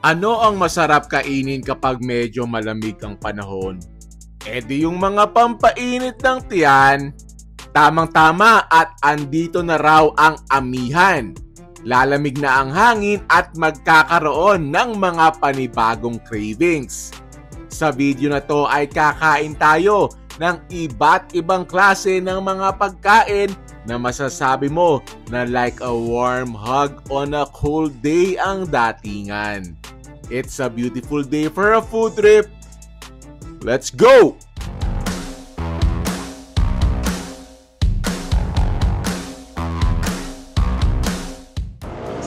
Ano ang masarap kainin kapag medyo malamig ang panahon? E di yung mga pampainit ng tiyan. Tamang-tama at andito na raw ang amihan. Lalamig na ang hangin at magkakaroon ng mga panibagong cravings. Sa video na to ay kakain tayo ng iba't ibang klase ng mga pagkain na masasabi mo na like a warm hug on a cold day ang datingan. It's a beautiful day for a food trip. Let's go!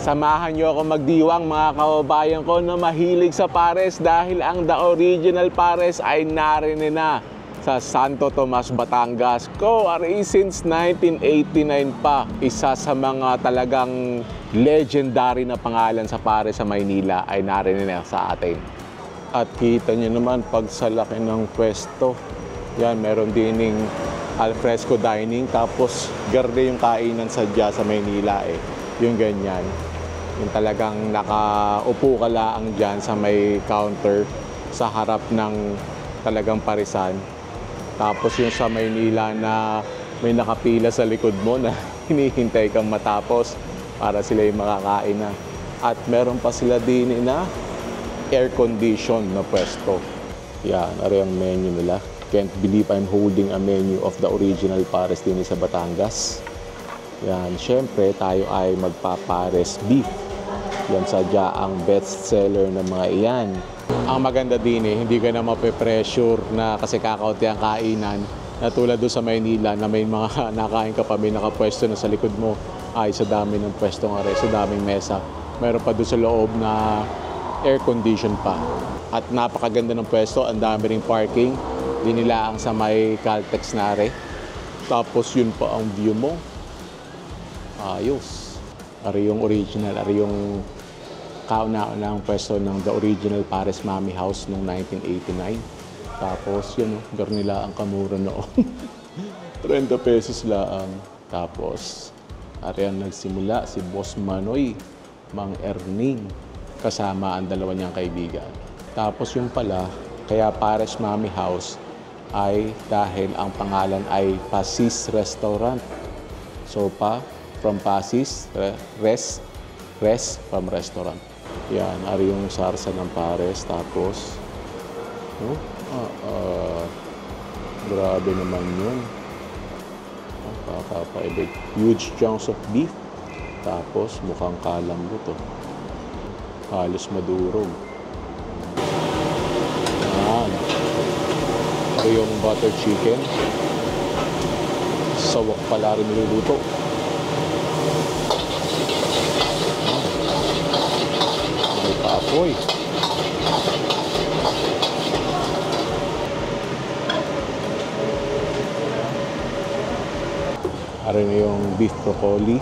Samahan niyo ako magdiwang mga kababayan ko na mahilig sa pares dahil ang The Original Pares ay narinig na sa Santo Tomas, Batangas. Since 1989 pa, isa sa mga talagang legendary na pangalan sa pares sa Maynila ay narinig na sa atin. At kita niyo naman pag sa laki ng pwesto, yan, meron dining alfresco dining, tapos garde yung kainan sadya sa Maynila yung ganyan. Yung talagang nakaupo ka lang dyan sa may counter sa harap ng talagang parisan. Tapos yung sa Maynila na may nakapila sa likod mo na hinihintay kang matapos para sila yung makakain na. At meron pa sila din na air condition na pwesto. Yan, ari ang menu nila. Can't believe I'm holding a menu of The Original Pares din sa Batangas. Yan, syempre tayo ay magpapares beef. Yan sadya ang best seller ng mga iyan. Ang maganda din hindi ka na mape-pressure na kasi kakaunti ang kainan na tulad doon sa Maynila na may mga nakain ka pa, may nakapwesto na sa likod mo. Ay, sa dami ng pwesto nga rin, sa daming mesa. Mayroon pa doon sa loob na air condition pa. At napakaganda ng pwesto, ang dami ring parking. Dinilaang sa may Caltex na rin. Tapos yun pa ang view mo. Ayos. Ari yung original, ari yung kauna-unang pwesto ng The Original Pares Mami House noong 1989. Tapos yun, garnila ang kamura noon. 30 pesos lang. Tapos, ari ang nagsimula si Boss Manoy, Mang Erning, kasama ang dalawa niyang kaibigan. Tapos yung pala, kaya Pares Mami House ay dahil ang pangalan ay Pasis Restaurant. So from Pasis, res from restaurant. Yan, ari yung sarsa ng pares. Tapos, grabe naman yun. Kakapaibig. Huge chunks of beef. Tapos, mukhang kalambot. Halos madurog. Yan. Ari yung butter chicken. Sawak pala rin niluluto. Apoy. Ari na yung beef broccoli.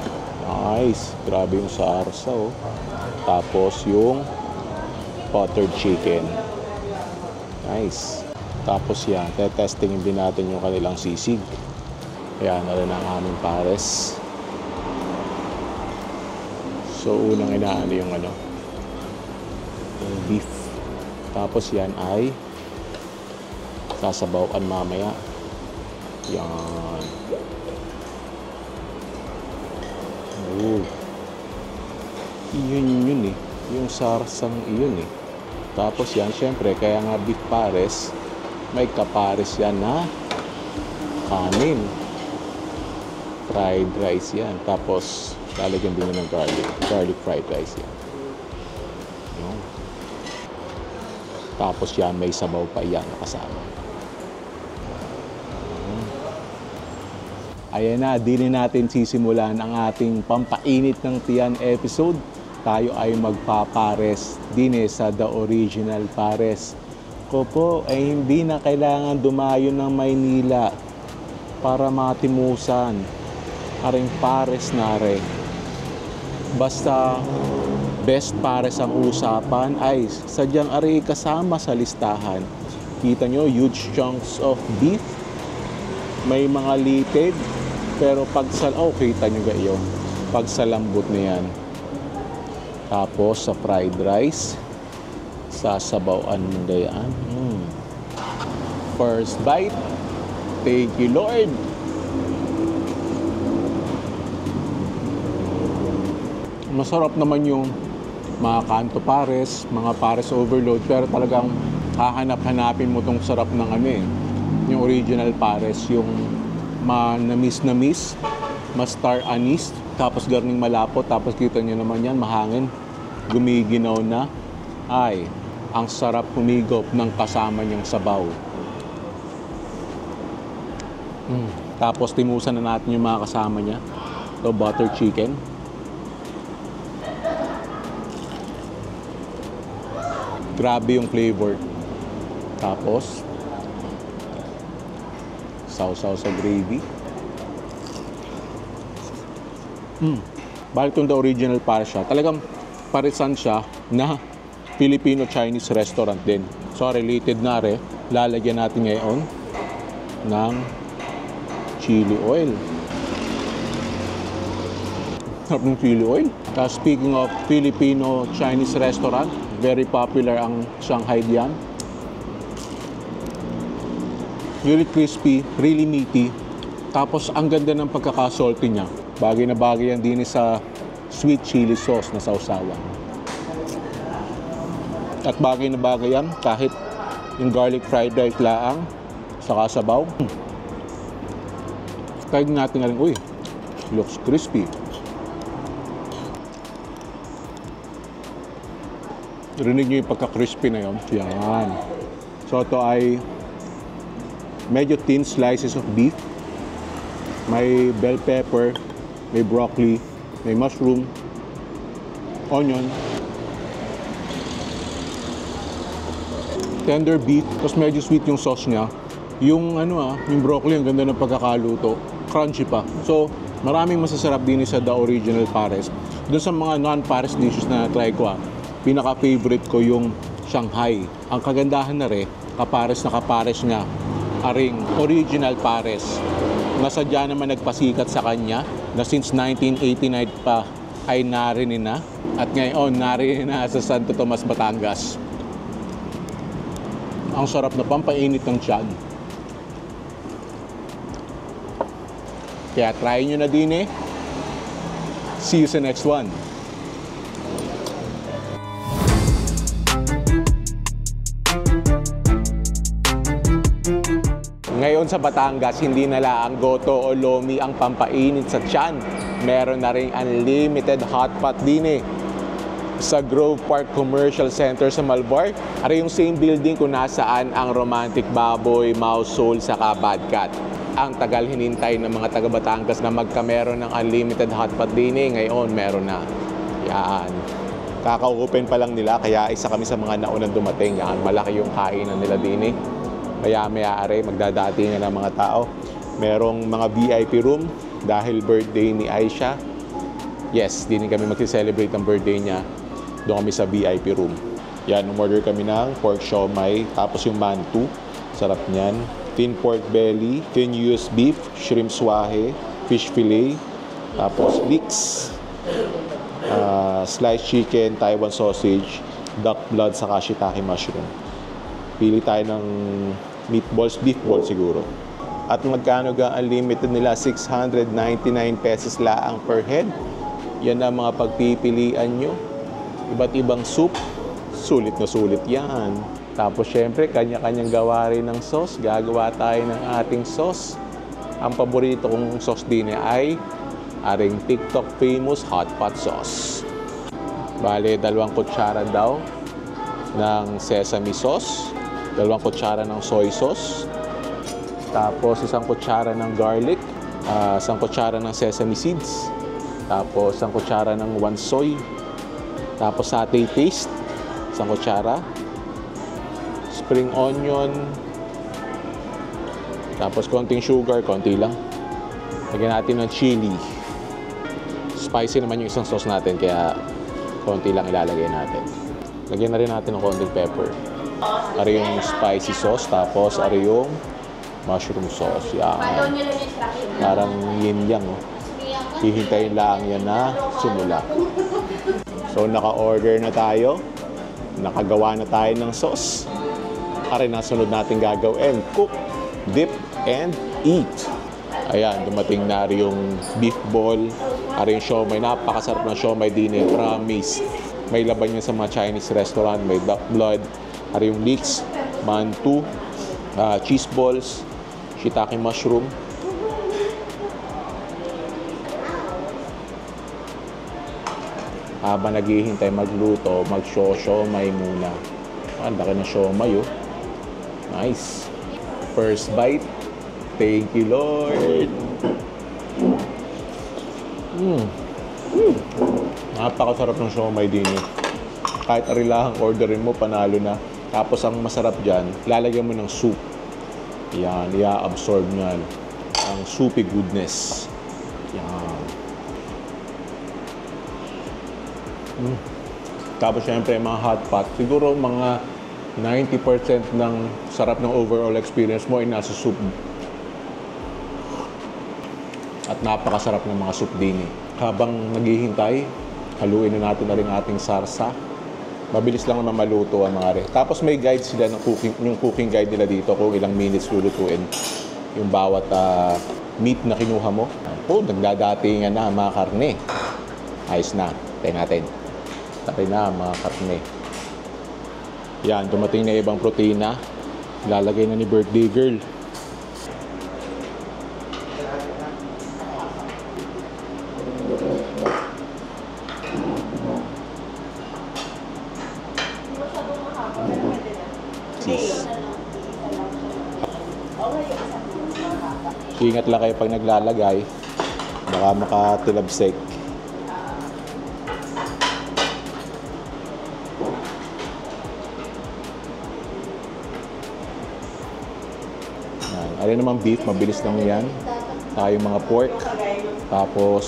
Nice. Grabe yung sarsa. Tapos yung buttered chicken. Nice. Tapos yan, testingin din natin yung kanilang sisig. Ayan, na rin ang aming pares. So, unang inaano yung yung beef. Tapos yan ay sasabawan mamaya. Yan. Yun yung sarsang iyon Tapos yan, syempre, kaya nga beef pares, may kapares yan na kanin. Fried rice yan. Tapos, lalagyan din ng garlic fried rice yan. Yun. Tapos yan, may sabaw pa yan kasama. Ayan na, di natin sisimulan ang ating pampainit ng tiyan episode. Tayo ay magpapares din sa The Original Pares. Ko ay hindi na kailangan dumayo ng Maynila para matimusan. Aring pares na rin. Basta best pares ang usapan ay sadyang ari kasama sa listahan. Kita nyo, huge chunks of beef. May mga litid. Pero pag kita nyo gayon. Pag sa lambot na yan. Tapos sa fried rice. Sasabawaan mo na yan. First bite. Thank you, Lord. Masarap naman yung mga kanto pares, mga pares overload, pero talagang hahanap-hanapin mo tong sarap ng ano eh. Yung original pares, yung manamis-namis, mastar anise, tapos garning malapot, tapos kita nyo naman yan, mahangin, gumiginaw na. Ay, ang sarap humigop ng kasama niyang sabaw. Tapos timusan na natin yung mga kasama niya. Ito, butter chicken. Grabe yung flavor. Tapos, sausaw sa gravy. Balik itong the original para siya. Talagang parisan siya na Filipino-Chinese restaurant din. So, related na rin. Lalagyan natin ngayon ng chili oil. Sarap ng chili oil. Speaking of Filipino-Chinese restaurant, very popular ang Shanghai diyan. Really crispy, really meaty. Tapos ang ganda ng pagkakasalty niya. Bagay na bagay yan din sa sweet chili sauce na sausawan. At bagay na bagay yan kahit yung garlic fried rice laang saka sabaw. Try natin na rin, uy, looks crispy. Rinig nyo yung pagka-crispy na yun. Yan. So ito ay medyo thin slices of beef. May bell pepper, may broccoli, may mushroom, onion, tender beef, tapos medyo sweet yung sauce niya. Yung yung broccoli, ang ganda ng pagkakaluto. Crunchy pa. So, maraming masasarap din sa The Original Pares. Doon sa mga non-Pares dishes na try ko, pinaka-favorite ko yung Shanghai. Ang kagandahan na rin, kapares na kapares niya, aring Original Pares. Nasadya naman nagpasikat sa kanya na since 1989 pa ay narinig na. At ngayon, narinig na sa Santo Tomas, Batangas. Ang sarap na pampainit ng tiyan. Kaya try nyo na din eh. See you sa next one. Ngayon sa Batangas, hindi na lang goto o lomi ang pampainit sa tiyan. Meron na rin unlimited hot pot din eh. Sa Grove Park Commercial Center sa Malbar, are yung same building kung nasaan ang Romantic Baboy, Mouse Soul, saka Bad Cat. Ang tagal hinintay ng mga taga Batangas na magkameron ng unlimited hot pot din eh. Ngayon, meron na. Yan. Kaka-open pa lang nila, kaya isa kami sa mga naunang dumating. Yan, malaki yung kainan nila din eh. Maya-maya are, magdadatingan ng mga tao. Merong mga VIP room dahil birthday ni Aisha. Yes, din kami magsi-celebrate ng birthday niya. Doon kami sa VIP room. Yan, umorder kami ng pork siomai, tapos yung mantu. Sarap niyan. Thin pork belly, thin US beef, shrimp swahe, fish fillet, tapos leeks, sliced chicken, Taiwan sausage, duck blood, saka shiitake mushroom. Pili tayo ng meatballs, beef ball siguro. At magkano ga unlimited nila? 699 pesos laang per head. Yan ang mga pagpipilian nyo. Iba't ibang soup. Sulit na sulit yan. Tapos syempre, kanya-kanyang gawa rin ng sauce. Gagawa tayo ng ating sauce. Ang paborito kong sauce din ay aring TikTok famous hot pot sauce. Bale, 2 kutsara daw ng sesame sauce. 2 kutsara ng soy sauce. Tapos 1 kutsara ng garlic. 1 kutsara ng sesame seeds. Tapos 1 kutsara ng one soy. Tapos satay paste. 1 kutsara. Spring onion. Tapos konting sugar, konti lang. Lagyan natin ng chili. Spicy naman yung isang sauce natin, kaya konti lang ilalagay natin. Lagyan na rin natin ng konting pepper. Ari yung spicy sauce, tapos ari yung mushroom sauce. Yan. Parang yin-yang. Hihintayin lang yan na sumula. So, naka-order na tayo nakagawa na tayo ng sauce. Are nasunod natin gagawin, cook, dip, and eat. Ayan, dumating na rin yung beef ball. Are yung siomay, napakasarap ng siomay din eh, promise. May laban yun sa mga Chinese restaurant, may duck blood. Are yung leeks, mantu, cheese balls, shiitake mushroom. Habang naghihintay magluto, mag-siomay muna. Ang laki ng siomay, oh. Nice. First bite. Thank you, Lord. Napakasarap ng siomay din, eh. Kahit arilahang orderin mo, panalo na. Tapos ang masarap dyan, lalagyan mo ng soup. Yan, i-absorb nyan. Ang soupy goodness. Yan. Tapos syempre mga hot pot, siguro mga 90% ng sarap ng overall experience mo ay nasa soup. At napakasarap ng mga soup din. Habang naghihintay, haluin na natin na rin ating sarsa. Mabilis lang naman maluto ang mga re. Tapos may guide sila ng cooking, yung cooking guide nila dito kung ilang minutes lulutuin yung bawat meat na kinuha mo. Oh, nagdadatingan na mga karne. Ayos na. Tayo natin. Tayo na mga karne. Yan, dumating na ibang protina. Lalagay na ni birthday girl. Cheese. Ingat lang kayo pag naglalagay. Baka makatilabsik. Alin naman beef, mabilis lang yan. Tayo mga pork. Tapos,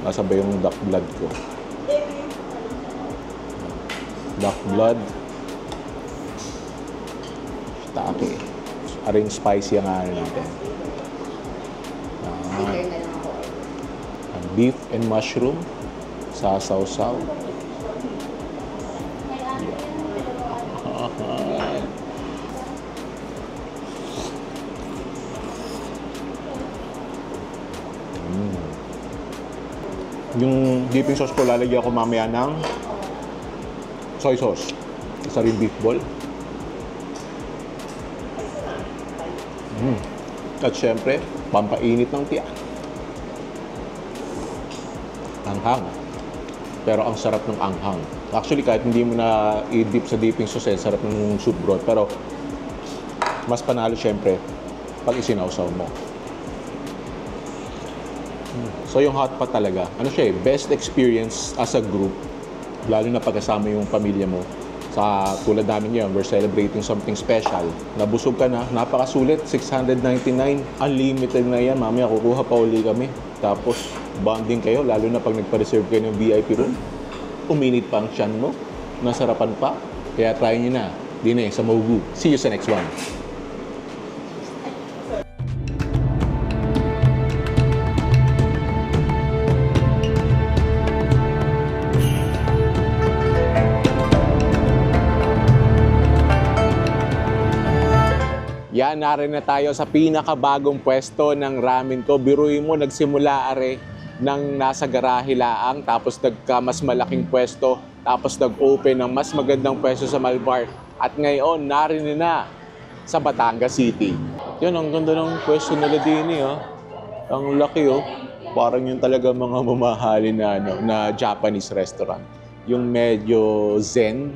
nasa ba yung duck blood ko? Duck blood. Shiitake. Aring spicy ang ano natin. Beef and mushroom. Sasaw-saw. Yung dipping sauce ko, lalagyan ko mamaya ng soy sauce. Isa rin beef ball. At syempre, pampainit ng tiyan. Anghang. Pero ang sarap ng anghang. Actually, kahit hindi mo na i-dip sa dipping sauce, sarap ng soup broth. Pero, mas panalo syempre pag isinawsaw mo. So yung hot pot talaga, ano siya best experience as a group, lalo na pagkasama yung pamilya mo. Sa tulad namin ngayon, we're celebrating something special. Nabusog ka na, napakasulit, $699. Unlimited na yan, mamaya kukuha pa uli kami. Tapos bonding kayo, lalo na pag nagpa-reserve kayo ng VIP room. Uminit pa ang tiyan mo, nasarapan pa. Kaya try nyo na, din sa Mogu. See you sa next one. Yan, narin na tayo sa pinakabagong pwesto ng ramen ko. Biruin mo, nagsimula are ng nasa garahe laang, tapos nagka mas malaking pwesto, tapos nag-open ng mas magandang pwesto sa Malbar. At ngayon, narin na sa Batangas City. Yan, ang ganda ng pwesto nila din, oh. Ang laki, oh. Parang yung talaga mga mamahalin na, na Japanese restaurant. Yung medyo zen,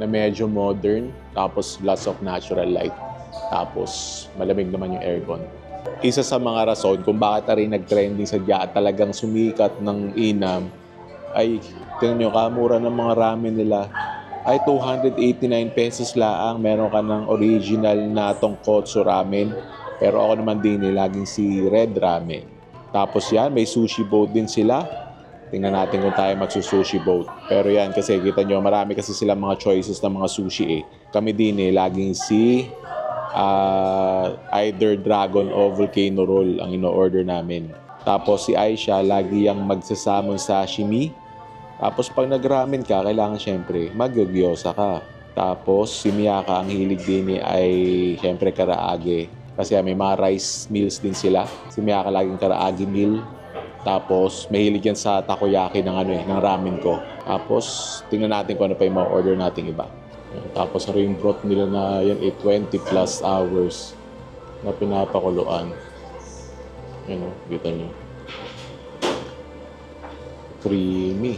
na medyo modern, tapos lots of natural light. Tapos, malamig naman yung aircon. Isa sa mga rason kung bakit rin nag-trending sa at talagang sumikat ng inam, ay, tingnan nyo, kamura ng mga ramen nila, ay 289 pesos laang. Meron ka ng original na tonkotsu ramen. Pero ako naman din, laging si Red Ramen. Tapos yan, may sushi boat din sila. Tingnan natin kung tayo magsusushi boat. Pero yan, kasi kita nyo, marami kasi sila mga choices ng mga sushi eh. Kami din laging si either dragon o volcano roll ang ino-order namin. Tapos si Aisha, lagi yung magsasamon sashimi. Tapos pag nag-ramen ka, kailangan syempre mag-gyoza ka. Tapos si Miyaka ang hilig din ay syempre karaage. Kasi may mga rice meals din sila. Si Miyaka laging karaage meal. Tapos mahilig yan sa takoyaki ng ramen ko. Tapos tingnan natin kung ano pa yung ma-order nating iba. Tapos yung broth nila na yan 20 plus hours na pinapakuluan. Yan o, kita nyo. Creamy.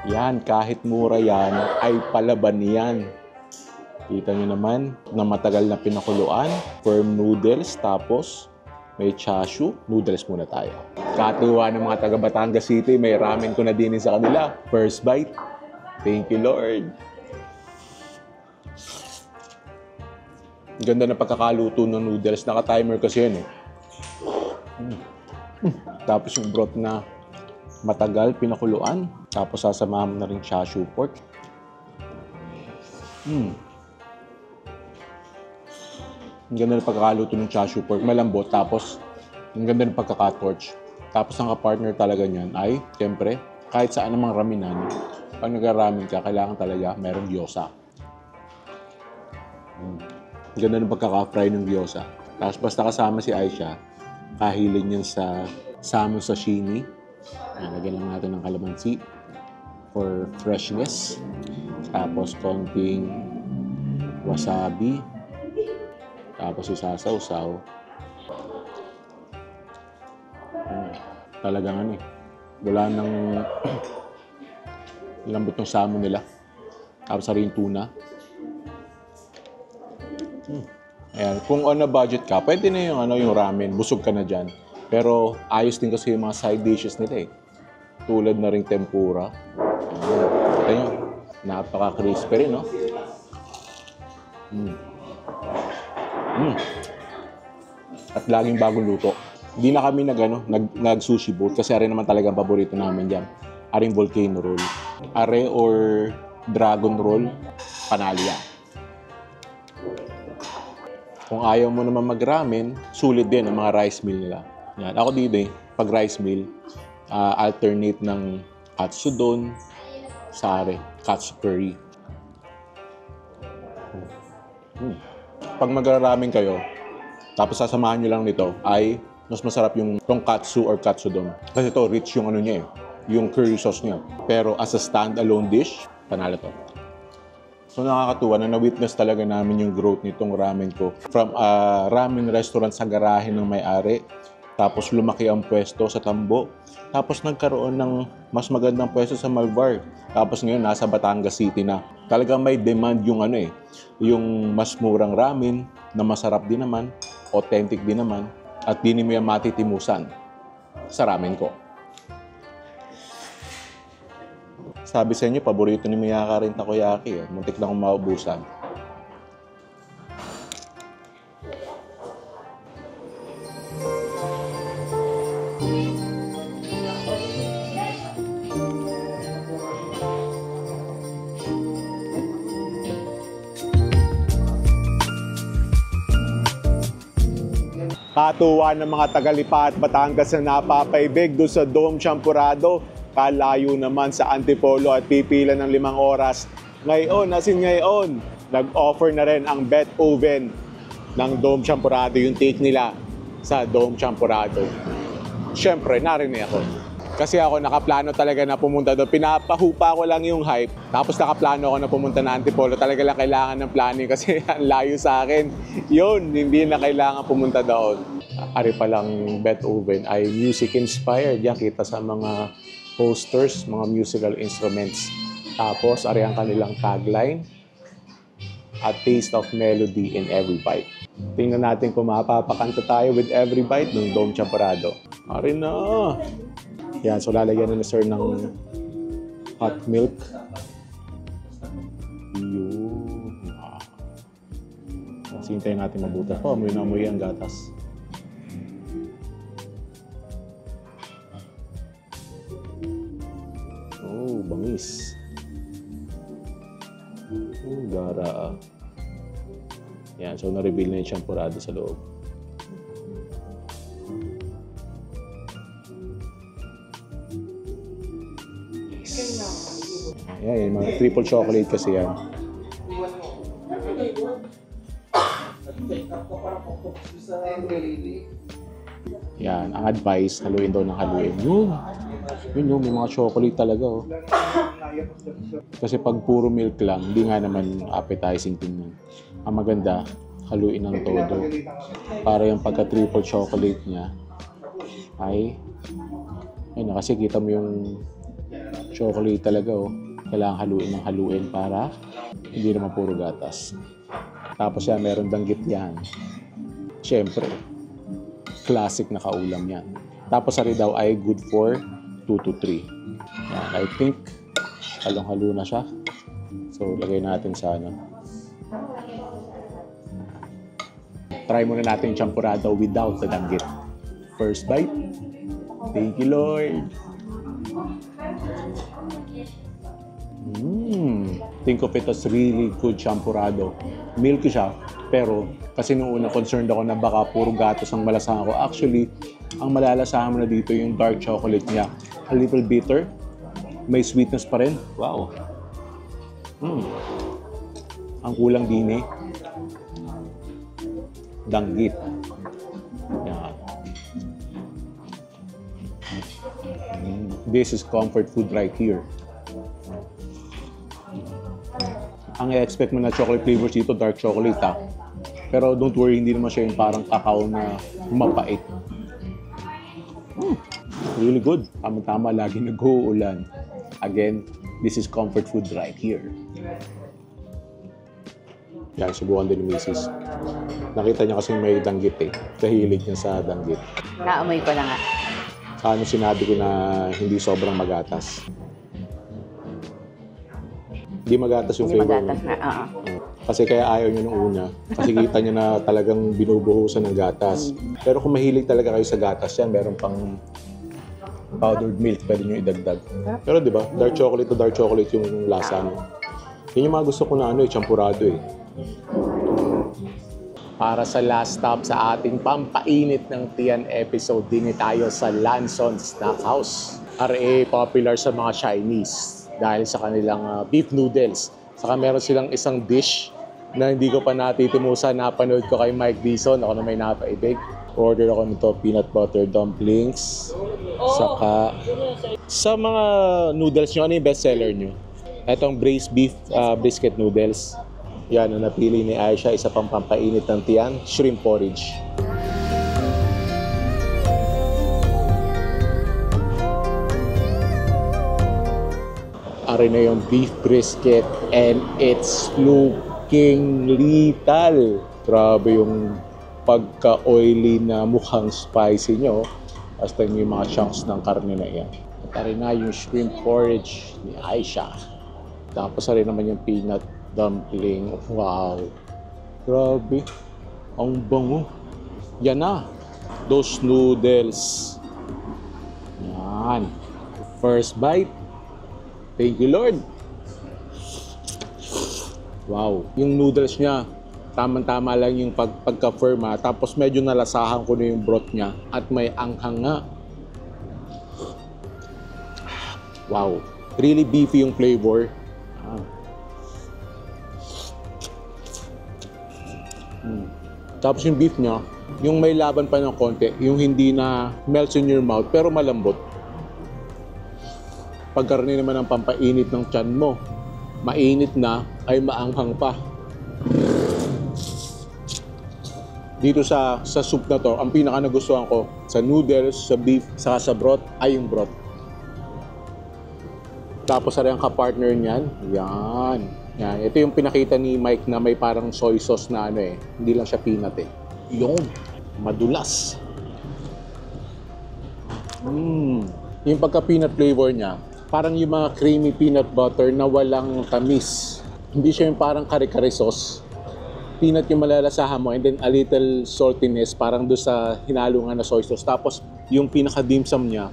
Yan, kahit mura yan, ay palaban yan. Kita nyo naman, na matagal na pinakuluan, firm noodles, tapos may chashu. Noodles muna tayo. Katuwa ng mga taga Batangas City, may ramen ko na din sa kanila. First bite. Thank you, Lord. Ganda na pagkakaluto ng noodles. Naka-timer kasi yan eh. Tapos yung broth na matagal pinakuluan. Tapos sasamahan mo na rin chashu pork. Ang ganda ng pagkakaluto ng chashu pork. Malambot. Tapos ang ganda ng pagkakatorch. Tapos ang kapartner talaga niyan ay, siyempre, kahit saan namang raminan, pag nag-ramen ka, kailangan talaga merong gyoza. Ang ganda ng pagkaka-fry ng gyoza. Tapos basta kasama si Aisha, kahilig niyan sa salmon sashimi. Lagyan lang natin ng kalamansi for freshness. Tapos konting wasabi. Tapos isasaw-saw. Talagang ano eh. Wala nang lambot ng salmon nila. Tapos rin tuna. Ayan. Kung on a budget ka, pwede na yung ramen. Busog ka na dyan. Pero ayos din kasi yung mga side dishes nila eh. Tulad na ring tempura. Ito nyo. Napaka-crispy rin, no? At laging bagong luto. Hindi na kami nag-sushi boat kasi ari naman talaga ang paborito namin dyan. Aring volcano roll. Are or dragon roll, panalo yan. Kung ayaw mo naman mag-ramen, sulit din ang mga rice meal nila. Yan. Ako dito eh, pag rice meal, alternate ng katsudon, sare, katsu curry. Pag mag-ramen kayo, tapos sasamahan nyo lang nito, ay mas masarap yung tonkatsu or katsudon. Kasi ito, rich yung ano niya eh, yung curry sauce niya. Pero as a standalone dish, panalo to. So nakakatuwa na na-witness talaga namin yung growth nitong ramen ko. From a ramen restaurant sa garahe ng may-ari, tapos lumaki ang pwesto sa Tambo, tapos nagkaroon ng mas magandang pwesto sa Malvar. Tapos ngayon nasa Batangas City na. Talagang may demand yung yung mas murang ramen na masarap din naman, authentic din naman, at di mo yan matitimusan sa ramen ko. Sabi sa inyo, paborito ni Miyaka rin takoyaki. Muntik na akong maubusan. Nakakatuwa ng mga tagalipa at Batangas na napapaibig doon sa Dome Champurrado. Kalayo naman sa Antipolo at pipila ng 5 oras. Ngayon, nag-offer na rin ang Bet Oven ng Dome Champurrado, yung take nila sa Dome Champurrado. Siyempre, narinig ako. Kasi ako nakaplano talaga na pumunta doon. Pinapahupa ko lang yung hype. Tapos nakaplano ako na pumunta na Antipolo. Talaga lang kailangan ng planning kasi ang layo sa akin. Yun, hindi na kailangan pumunta doon. Ari pa lang Bet Oven ay music inspired. Yan kita sa mga posters, mga musical instruments. Tapos, ari ang kanilang tagline. A taste of melody in every bite. Tingnan natin kung mapapakanta tayo with every bite ng Dome Champurrado. Ari na! Yan, so lalagyan na sir ng hot milk. Yun. Sintayin natin mabuti. Amoy na amoy ang gatas. Oh, bangis. Gara. Yan, so na-reveal na yung champurrado sa loob. Yan, mga triple chocolate kasi yan. Yan, ang advice, haluin daw ng haluin. Yun, may mga chocolate talaga, oh. Kasi pag puro milk lang, hindi nga naman appetizing tingnan. Ang maganda, haluin ng todo. Para yung pagka-triple chocolate niya, ay, yun, kasi kita mo yung chocolate talaga, oh. Kailangan haluin ng haluin para hindi naman puro gatas. Tapos yan, meron danggit yan. Siyempre, classic na kaulam yan. Tapos ari daw ay good for 2 to 3. Yan, I think halong-halo na siya. So, lagay natin sa ano. Try muna natin yung champurrado without the danggit. First bite. Thank you, Lord. Think of it as really good champurrado. Milky siya, pero kasi nung una concerned ako na baka puro gatos ang malasahan ko. Actually, ang malalasahan mo na dito yung dark chocolate niya. A little bitter, may sweetness pa rin. Wow. Ang kulang din danggit. Yan. This is comfort food right here. Ang i-expect mo na chocolate flavors dito, dark chocolate ha. Pero don't worry, hindi naman siya yung parang kakao na mapait. Really good. Tama-tama, lagi nag-uulan. Again, this is comfort food right here. Yan, subukan din ni Mrs. Nakita niya kasi may danggit eh. Kahilig niya sa danggit. Naamoy ko na nga. Ano sinabi ko na hindi sobrang magatas. Hindi magatas yung Hindi flavor. magatas na, Kasi kaya ayaw niya nung una. Kasi kita niya na talagang binubuhusan ng gatas. Pero kung mahilig talaga kayo sa gatas yan, meron pang powdered milk, pwede niyo idagdag. Pero di ba, dark chocolate to dark chocolate yung lasa niyo. Yun yung mga gusto ko na champurrado eh. Para sa last stop sa ating pampainit ng tiyan episode, din tayo sa Lanson Snack House. RA popular sa mga Chinese dahil sa kanilang beef noodles. Saka meron silang isang dish na hindi ko pa natitimusan. Napanood ko kay Mike Dizon. Ako na may napaibig. Order ako nito peanut butter dumplings. Saka sa mga noodles nyo, ano yung best seller nyo? Itong braised beef brisket noodles. Yan ang napili ni Aisha. Isa pang pampainit ng tiyan, shrimp porridge. Ari na yung beef brisket and it's looking lethal. Grabe yung pagka-oily na mukhang spicy nyo. Basta yung mga chunks ng karne na yan. At ari na yung shrimp porridge ni Aisha. Tapos ari naman yung peanut dumpling. Wow! Grabe. Ang bango. Yan na. Those noodles. Yan. First bite. Thank you, Lord. Wow. Yung noodles niya, Tama-tama lang yung pagka-firm ha. Tapos medyo nalasahan ko na yung broth niya at may anghang nga. Wow. Really beefy yung flavor. Tapos yung beef niya, yung may laban pa ng konti, yung hindi na melts in your mouth pero malambot. Pagkarni naman ng pampainit ng tiyan mo, mainit na ay maanghang pa. Dito sa soup na to, ang pinaka nagustuhan ko sa noodles, sa beef, saka sa broth ay yung broth. Tapos ang kapartner niyan, yan. Ito yung pinakita ni Mike na may parang soy sauce na hindi lang siya peanut Yung madulas. Yung pagka-peanut flavor niya, parang yung mga creamy peanut butter na walang tamis. Hindi siya yung parang kare-kare sauce. Peanut yung malalasahan mo and then a little saltiness parang doon sa hinalungan na soy sauce. Tapos yung pinaka-dim sum niya,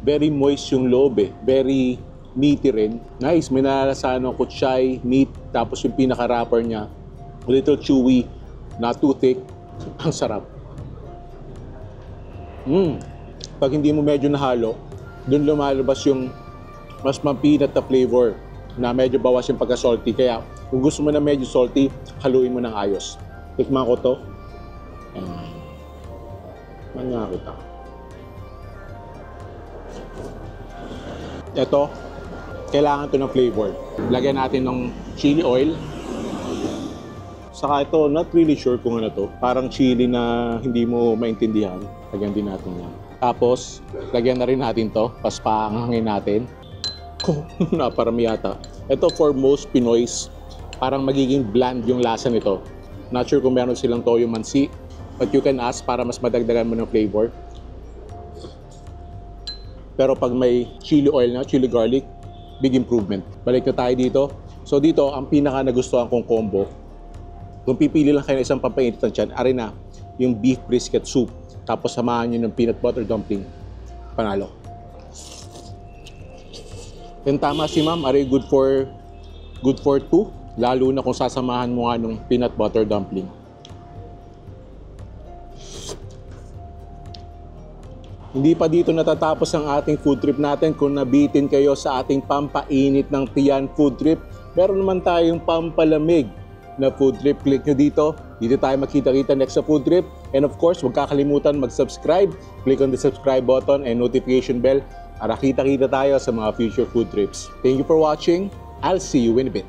very moist yung loob very meaty rin. Nice, may nalalasahan ng kutsay, meat, tapos yung pinaka-wrapper niya, a little chewy, not too thick. Ang sarap. Pag hindi mo medyo nahalo, doon lumalabas yung mas ma-peanut na flavor na medyo bawas yung pagka-salty. Kaya kung gusto mo na medyo salty, haluin mo ng ayos. Tikman ko to. Manya kita. Ito, kailangan to ng flavor. Lagyan natin ng chili oil. Saka ito, not really sure kung ano to. Parang chili na hindi mo maintindihan. Lagyan din natin yan. Tapos, lagyan na rin natin to. Paspahangin natin. Naparami yata. Ito for most Pinoys, parang magiging bland yung lasa nito. Not sure kung meron silang toyo mansi. But you can ask para mas madagdagan mo ng flavor. Pero pag may chili oil na, chili garlic, big improvement. Balik na tayo dito. So dito, ang pinaka nagustuhan kong combo, kung pipili lang kayo ng isang pampainit ng tiyan, ari na, yung beef brisket soup. Tapos samahan nyo ng peanut butter dumpling. Panalo. Yung tama si ma'am, ari good for two. Lalo na kung sasamahan mo nga ng peanut butter dumpling. Hindi pa dito natatapos ang ating food trip natin. Kung nabitin kayo sa ating pampainit ng tiyan food trip, meron naman tayong pampalamig na food trip. Click nyo dito. Dito tayo makita-kita next sa food trip. And of course, huwag kakalimutan mag-subscribe. Click on the subscribe button and notification bell para kita-kita tayo sa mga future food trips. Thank you for watching. I'll see you in a bit.